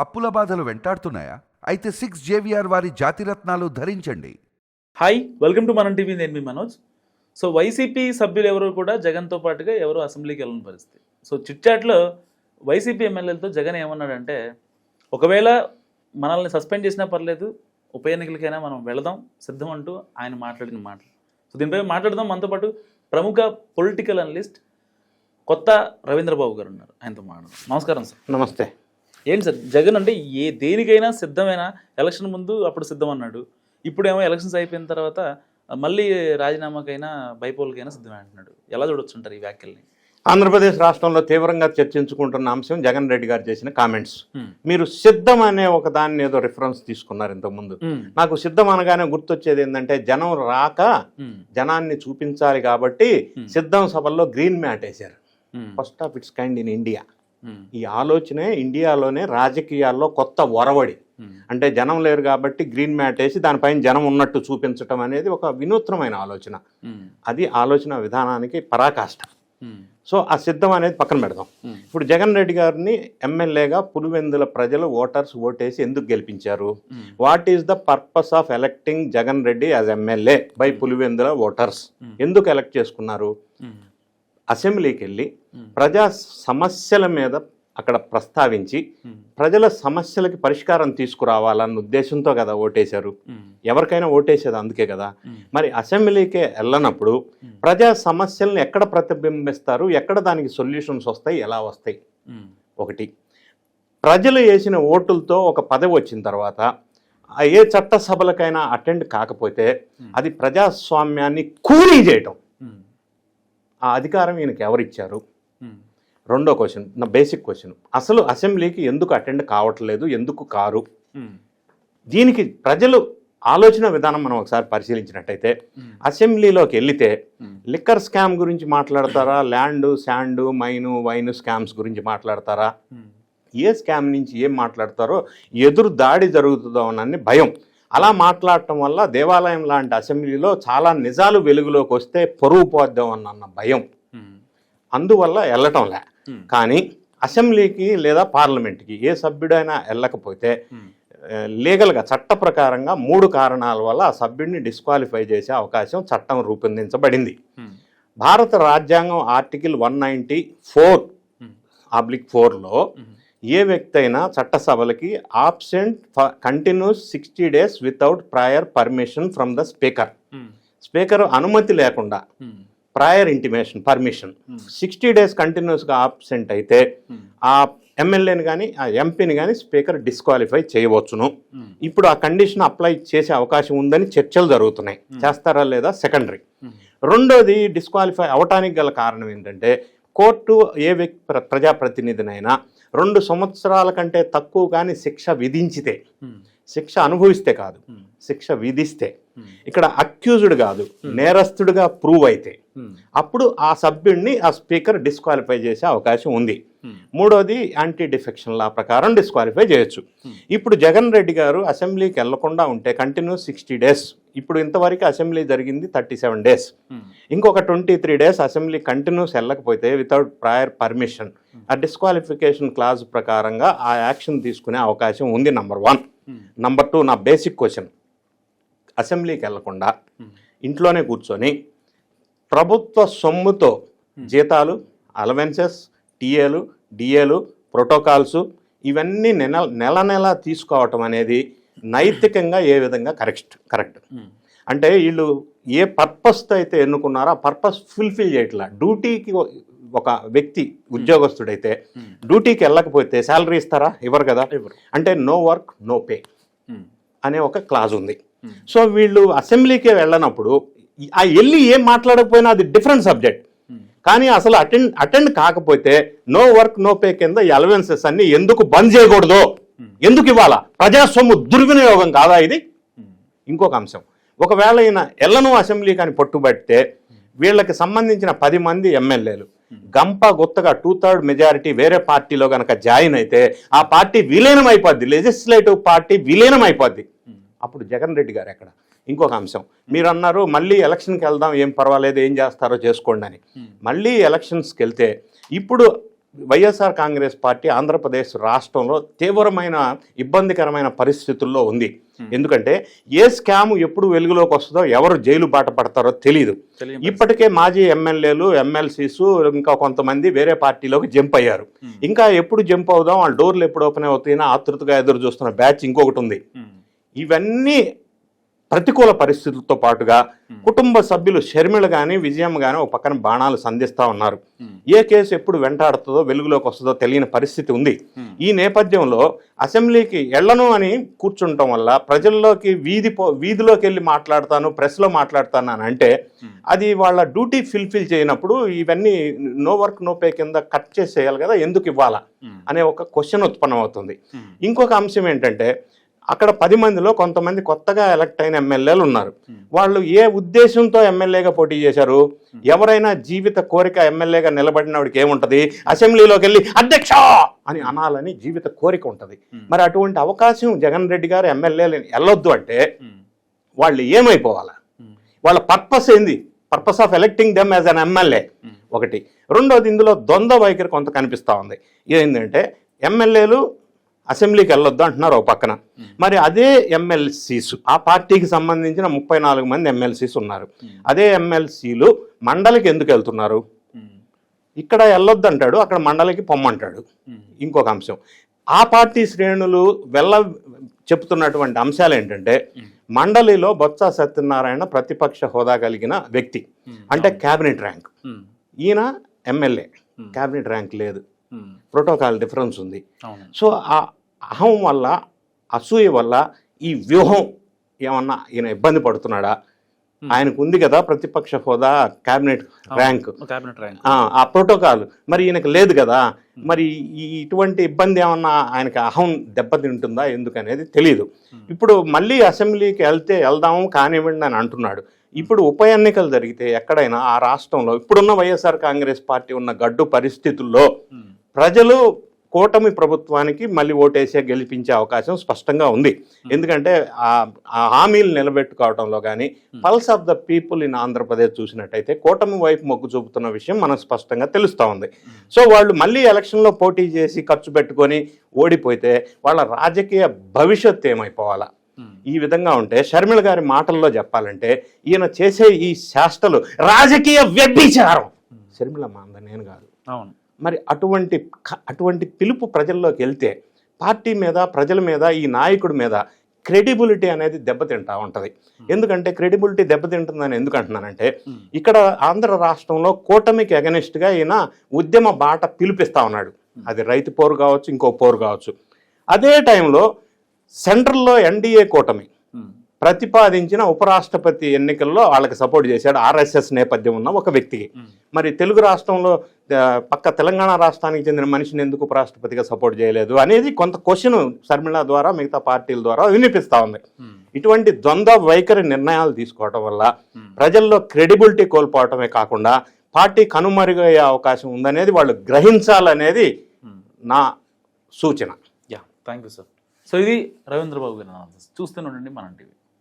అప్పుల బాధలు వెంటాడుతున్నాయా? అయితే 6 జేవిఆర్ వారి జాతిరత్నాలు ధరించండి. హాయ్, వెల్కమ్ టు మనం టీవీ. నేను మీ మనోజ్. సో వైసీపీ సభ్యులు ఎవరు కూడా జగన్తో పాటుగా ఎవరు అసెంబ్లీకి వెళ్ళని పరిస్థితి. సో చిట్చాట్లో వైసీపీ ఎమ్మెల్యేలతో జగన్ ఏమన్నాడంటే, ఒకవేళ మనల్ని సస్పెండ్ చేసినా పర్లేదు, ఉప ఎన్నికలకైనా మనం వెళదాం సిద్ధం అంటూ ఆయన మాట్లాడిన మాటలు. సో దీనిపై మాట్లాడదాం. మనతో పాటు ప్రముఖ పొలిటికల్ అనలిస్ట్ కొత్త రవీంద్రబాబు గారు ఉన్నారు. ఆయనతో మాట్లాడదాం. నమస్కారం సార్. నమస్తే. ఏంటి సార్, జగన్ అంటే దేనికైనా సిద్ధమేనా? ఎలక్షన్ ముందు అప్పుడు సిద్ధం అన్నాడు, ఇప్పుడేమో ఎలక్షన్స్ అయిపోయిన తర్వాత మళ్ళీ రాజీనామాకైనా బైపోల్కైనా సిద్ధమే అంటున్నాడు. ఎలా చూడొచ్చుంటారు ఈ వ్యాఖ్యల్ని? ఆంధ్రప్రదేశ్ రాష్ట్రంలో తీవ్రంగా చర్చించుకుంటున్న అంశం జగన్ రెడ్డి గారు చేసిన కామెంట్స్. మీరు సిద్ధం అనే ఒక దాన్ని ఏదో రిఫరెన్స్ తీసుకున్నారు ఇంతకుముందు. నాకు సిద్ధం అనగానే గుర్తొచ్చేది ఏంటంటే, జనం రాక జనాన్ని చూపించాలి కాబట్టి సిద్ధం సభల్లో గ్రీన్ మ్యాట్ వేశారు. First of it's kind in India. ఈ ఆలోచనే ఇండియాలోనే రాజకీయాల్లో కొత్త ఒరవడి. అంటే జనం లేరు కాబట్టి గ్రీన్ మ్యాట్ వేసి దానిపైన జనం ఉన్నట్టు చూపించటం అనేది ఒక వినూత్నమైన ఆలోచన. అది ఆలోచన విధానానికి పరాకాష్ట. సో ఆ సిద్ధం అనేది పక్కన పెడదాం. ఇప్పుడు జగన్ రెడ్డి గారిని ఎమ్మెల్యేగా పులివెందుల ప్రజలు ఓటేసి ఎందుకు గెలిపించారు? What is the purpose of electing Jagan Reddy as MLA by Pulivendula voters? ఎందుకు ఎలక్ట్ చేసుకున్నారు? అసెంబ్లీకి వెళ్ళి ప్రజా సమస్యల మీద అక్కడ ప్రస్తావించి ప్రజల సమస్యలకి పరిష్కారం తీసుకురావాలన్న ఉద్దేశంతో కదా ఓటేశారు. ఎవరికైనా ఓటేసేది అందుకే కదా. మరి అసెంబ్లీకే వెళ్ళనప్పుడు ప్రజా సమస్యలను ఎక్కడ ప్రతిబింబిస్తారు, ఎక్కడ దానికి సొల్యూషన్స్ వస్తాయి, ఎలా వస్తాయి? ఒకటి, ప్రజలు వేసిన ఓటులతో ఒక పదవి వచ్చిన తర్వాత ఏ చట్టసభలకైనా అటెండ్ కాకపోతే అది ప్రజాస్వామ్యాన్ని కూనీ చేయటం. ఆ అధికారం ఈయనకి ఎవరిచ్చారు? రెండో క్వశ్చన్, నా బేసిక్ క్వశ్చన్, అసలు అసెంబ్లీకి ఎందుకు అటెండ్ కావట్లేదు, ఎందుకు కారు? దీనికి ప్రజలు ఆలోచన విధానం మనం ఒకసారి పరిశీలించినట్టయితే, అసెంబ్లీలోకి వెళితే లిక్కర్ స్కామ్ గురించి మాట్లాడతారా, ల్యాండ్ శాండ్ వైన్ స్కామ్స్ గురించి మాట్లాడతారా, ఏ స్కామ్ నుంచి ఏం మాట్లాడతారో ఎదురు దాడి జరుగుతుందో అన్న భయం. అలా మాట్లాడటం వల్ల దేవాలయం లాంటి అసెంబ్లీలో చాలా నిజాలు వెలుగులోకి వస్తే పొరుగు పోద్దాం అన్న భయం. అందువల్ల వెళ్ళటంలే. కానీ అసెంబ్లీకి లేదా పార్లమెంట్కి ఏ సభ్యుడైనా వెళ్ళకపోతే లీగల్గా చట్ట ప్రకారంగా 3 కారణాల వల్ల ఆ సభ్యుడిని డిస్క్వాలిఫై చేసే అవకాశం చట్టం రూపొందించబడింది. భారత రాజ్యాంగం ఆర్టికల్ 194/4లో ఏ వ్యక్తి అయినా చట్టసభలకి absent continuous 60 days without prior permission from the speaker అనుమతి లేకుండా ప్రయర్ ఇంటిమేషన్ పర్మిషన్ 60 days కంటిన్యూస్గా ఆబ్సెంట్ అయితే ఆ ఎమ్మెల్యేని కానీ ఆ ఎంపీని కానీ స్పీకర్ డిస్క్వాలిఫై చేయవచ్చును. ఇప్పుడు ఆ కండిషన్ అప్లై చేసే అవకాశం ఉందని చర్చలు జరుగుతున్నాయి. చేస్తారా లేదా సెకండరీ. రెండోది, డిస్క్వాలిఫై అవటానికి గల కారణం ఏంటంటే, కోర్టు ఏ వ్యక్తి ప్రజాప్రతినిధినైనా 2 సంవత్సరాల కంటే తక్కువ కానీ శిక్ష విధించితే, శిక్ష అనుభవిస్తే కాదు, శిక్ష విధిస్తే, ఇక్కడ అక్యూజ్డ్ కాదు నేరస్తుడిగా ప్రూవ్ అయితే అప్పుడు ఆ సభ్యుడిని ఆ స్పీకర్ డిస్క్వాలిఫై చేసే అవకాశం ఉంది. మూడోది, యాంటీ డిఫెక్షన్ లా ప్రకారం డిస్క్వాలిఫై చేయొచ్చు. ఇప్పుడు జగన్ రెడ్డి గారు అసెంబ్లీకి వెళ్లకుండా ఉంటే కంటిన్యూస్ 60 days, ఇప్పుడు ఇంతవరకు అసెంబ్లీ జరిగింది 37 days, ఇంకొక 23 days అసెంబ్లీ కంటిన్యూస్ వెళ్ళకపోతే వితౌట్ ప్రయర్ పర్మిషన్ ఆ డిస్క్వాలిఫికేషన్ క్లాజ్ ప్రకారంగా ఆ యాక్షన్ తీసుకునే అవకాశం ఉంది. నంబర్ 1. నంబర్ 2, నా బేసిక్ క్వశ్చన్, అసెంబ్లీకి వెళ్లకుండా ఇంట్లోనే కూర్చొని ప్రభుత్వ సొమ్ముతో జీతాలు, అలవెన్సెస్, టీఏలు, డిఏలు, ప్రోటోకాల్స్ ఇవన్నీ నెల నెల తీసుకోవటం అనేది నైతికంగా ఏ విధంగా కరెక్ట్? అంటే వీళ్ళు ఏ పర్పస్తో అయితే ఎన్నుకున్నారో ఆ పర్పస్ ఫుల్ఫిల్ చేయట్లా. డ్యూటీకి ఒక వ్యక్తి ఉద్యోగస్తుడైతే డ్యూటీకి వెళ్ళకపోతే శాలరీ ఇస్తారా? ఇవ్వరు కదా. అంటే నో వర్క్ నో పే అనే ఒక క్లాజ్ ఉంది. సో వీళ్ళు అసెంబ్లీకే వెళ్ళనప్పుడు ఆ వెళ్ళి ఏం మాట్లాడకపోయినా అది డిఫరెంట్ సబ్జెక్ట్. కానీ అసలు అటెండ్ కాకపోతే నో వర్క్ నో పే కింద ఈ అలవెన్సెస్ అన్ని ఎందుకు బంద్ చేయకూడదు? ఎందుకు ఇవ్వాలా? ప్రజాస్వామ్య దుర్వినియోగం కాదా ఇది? ఇంకొక అంశం, ఒకవేళ ఈయన ఎల్లను అసెంబ్లీ కానీ పట్టుబడితే వీళ్ళకి సంబంధించిన 10 మంది ఎమ్మెల్యేలు గంప గుత్తగా 2/3 మెజారిటీ వేరే పార్టీలో కనుక జాయిన్ అయితే ఆ పార్టీ విలీనం అయిపోద్ది, లెజిస్లేటివ్ పార్టీ విలీనం అయిపోద్ది. అప్పుడు జగన్ రెడ్డి గారు ఎక్కడ? ఇంకొక అంశం, మీరు అన్నారు మళ్ళీ ఎలక్షన్కి వెళ్దాం, ఏం పర్వాలేదు, ఏం చేస్తారో చేసుకోండి అని. మళ్ళీ ఎలక్షన్స్కి వెళ్తే ఇప్పుడు వైఎస్ఆర్ కాంగ్రెస్ పార్టీ ఆంధ్రప్రదేశ్ రాష్ట్రంలో తీవ్రమైన ఇబ్బందికరమైన పరిస్థితుల్లో ఉంది. ఎందుకంటే ఏ స్కామ్ ఎప్పుడు వెలుగులోకి వస్తుందో, ఎవరు జైలు బాట పడతారో తెలియదు. ఇప్పటికే మాజీ ఎమ్మెల్యేలు, ఎమ్మెల్సీస్, ఇంకా కొంతమంది వేరే పార్టీలోకి జంప్ అయ్యారు. ఇంకా ఎప్పుడు జంప్ అవుదాం, వాళ్ళ డోర్లు ఎప్పుడు ఓపెన్ అవుతాయని ఆతృతగా ఎదురు చూస్తున్న బ్యాచ్ ఇంకొకటి ఉంది. ఇవన్నీ ప్రతికూల పరిస్థితులతో పాటుగా కుటుంబ సభ్యులు షర్మిల కానీ విజయం కానీ ఒక పక్కన బాణాలు సంధిస్తూ ఉన్నారు. ఏ కేసు ఎప్పుడు వెంటాడుతుందో, వెలుగులోకి వస్తుందో తెలియని పరిస్థితి ఉంది. ఈ నేపథ్యంలో అసెంబ్లీకి వెళ్ళను అని కూర్చుండటం వల్ల ప్రజల్లోకి వీధిలోకి వెళ్ళి మాట్లాడతాను, ప్రెస్లో మాట్లాడతాను అని అంటే అది వాళ్ళ డ్యూటీ ఫుల్ఫిల్ చేయనప్పుడు ఇవన్నీ నో వర్క్ నో పే కింద కట్ చేసేయాలి కదా, ఎందుకు ఇవ్వాలా అనే ఒక క్వశ్చన్ ఉత్పన్నం అవుతుంది. ఇంకొక అంశం ఏంటంటే, అక్కడ 10 మందిలో కొంతమంది కొత్తగా ఎలక్ట్ అయిన ఎమ్మెల్యేలు ఉన్నారు. వాళ్ళు ఏ ఉద్దేశంతో ఎమ్మెల్యేగా పోటీ చేశారు? ఎవరైనా జీవిత కోరిక ఎమ్మెల్యేగా నిలబడినవాడికి ఏముంటుంది? అసెంబ్లీలోకి వెళ్ళి అధ్యక్ష అని అనాలని జీవిత కోరిక ఉంటుంది. మరి అటువంటి అవకాశం జగన్ రెడ్డి గారు ఎమ్మెల్యేలు వెళ్ళొద్దు అంటే వాళ్ళు ఏమైపోవాలా? వాళ్ళ పర్పస్ ఏంది? Purpose of electing them as an MLA ఒకటి. రెండోది, ఇందులో ద్వంద్వ వైఖరి కొంత కనిపిస్తూ ఉంది. ఏంటంటే ఎమ్మెల్యేలు అసెంబ్లీకి వెళ్ళొద్దు అంటున్నారు ఒక పక్కన, మరి అదే ఎమ్మెల్సీస్, ఆ పార్టీకి సంబంధించిన 34 మంది ఎమ్మెల్సీస్ ఉన్నారు. అదే ఎమ్మెల్సీలు మండలికి ఎందుకు వెళ్తున్నారు? ఇక్కడ వెళ్ళొద్దు అంటాడు, అక్కడ మండలికి పొమ్మంటాడు. ఇంకొక అంశం, ఆ పార్టీ శ్రేణులు చెప్తున్నటువంటి అంశాలు ఏంటంటే, మండలిలో బొత్స సత్యనారాయణ ప్రతిపక్ష హోదా కలిగిన వ్యక్తి, అంటే క్యాబినెట్ ర్యాంక్. ఈయన ఎమ్మెల్యే, క్యాబినెట్ ర్యాంక్ లేదు, ప్రోటోకాల్ డిఫరెన్స్ ఉంది. సో ఆ అహం వల్ల, అసూయ వల్ల ఈ వ్యూహం ఏమన్నా ఈయన ఇబ్బంది పడుతున్నాడా? ఆయనకు ఉంది కదా ప్రతిపక్ష హోదా, క్యాబినెట్ ర్యాంక్, ఆ ప్రోటోకాల్, మరి ఈయనకు లేదు కదా. మరి ఇటువంటి ఇబ్బంది ఏమన్నా ఆయనకి అహం దెబ్బతింటుందా ఎందుకనేది తెలియదు. ఇప్పుడు మళ్ళీ అసెంబ్లీకి వెళ్దాము కానివ్వండి అని అంటున్నాడు. ఇప్పుడు ఉప ఎన్నికలు జరిగితే ఎక్కడైనా ఆ రాష్ట్రంలో ఇప్పుడున్న వైఎస్ఆర్ కాంగ్రెస్ పార్టీ ఉన్న గడ్డు పరిస్థితుల్లో ప్రజలు కూటమి ప్రభుత్వానికి మళ్ళీ ఓటేసే గెలిపించే అవకాశం స్పష్టంగా ఉంది. ఎందుకంటే ఆ హామీలు నిలబెట్టుకోవడంలో కానీ, pulse of the people in Andhra Pradesh చూసినట్టయితే కూటమి వైపు మొగ్గు చూపుతున్న విషయం మనకు స్పష్టంగా తెలుస్తూ ఉంది. సో వాళ్ళు మళ్ళీ ఎలక్షన్లో పోటీ చేసి ఖర్చు పెట్టుకొని ఓడిపోతే వాళ్ళ రాజకీయ భవిష్యత్తు ఏమైపోవాలా? ఈ విధంగా ఉంటే షర్మిల గారి మాటల్లో చెప్పాలంటే, ఈయన చేసే ఈ శాస్త్రలు రాజకీయ వ్యభిచారం. షర్మిల మాంద నేను కాదు. అవును. మరి అటువంటి పిలుపు ప్రజల్లోకి వెళ్తే పార్టీ మీద, ప్రజల మీద, ఈ నాయకుడి మీద క్రెడిబిలిటీ అనేది దెబ్బతింటా ఉంటుంది. ఎందుకంటే క్రెడిబిలిటీ దెబ్బతింటుందని ఎందుకు అంటున్నానంటే, ఇక్కడ ఆంధ్ర రాష్ట్రంలో కూటమికి అగెనిస్ట్గా ఈయన ఉద్యమ బాట పిలిపిస్తా ఉన్నాడు. అది రైతు పోరు కావచ్చు, ఇంకో పోరు కావచ్చు. అదే టైంలో సెంట్రల్లో ఎన్డీఏ కూటమి ప్రతిపాదించిన ఉపరాష్ట్రపతి ఎన్నికల్లో వాళ్ళకి సపోర్ట్ చేశాడు ఆర్ఎస్ఎస్ నేపథ్యం ఉన్న ఒక వ్యక్తికి. మరి తెలుగు రాష్ట్రంలో పక్క తెలంగాణ రాష్ట్రానికి చెందిన మనిషిని ఎందుకు ఉపరాష్ట్రపతిగా సపోర్ట్ చేయలేదు అనేది కొంత క్వశ్చన్ షర్మిల ద్వారా, మిగతా పార్టీల ద్వారా వినిపిస్తూ ఉంది. ఇటువంటి ద్వంద్వ వైఖరి నిర్ణయాలు తీసుకోవడం వల్ల ప్రజల్లో క్రెడిబిలిటీ కోల్పోవటమే కాకుండా పార్టీ కనుమరుగయ్యే అవకాశం ఉందనేది వాళ్ళు గ్రహించాలనేది నా సూచన. Thank you sir. సో ఇది రవీంద్రబాబు గారి అనాలిసిస్. చూస్తూనే ఉండండి మనం టీవీ.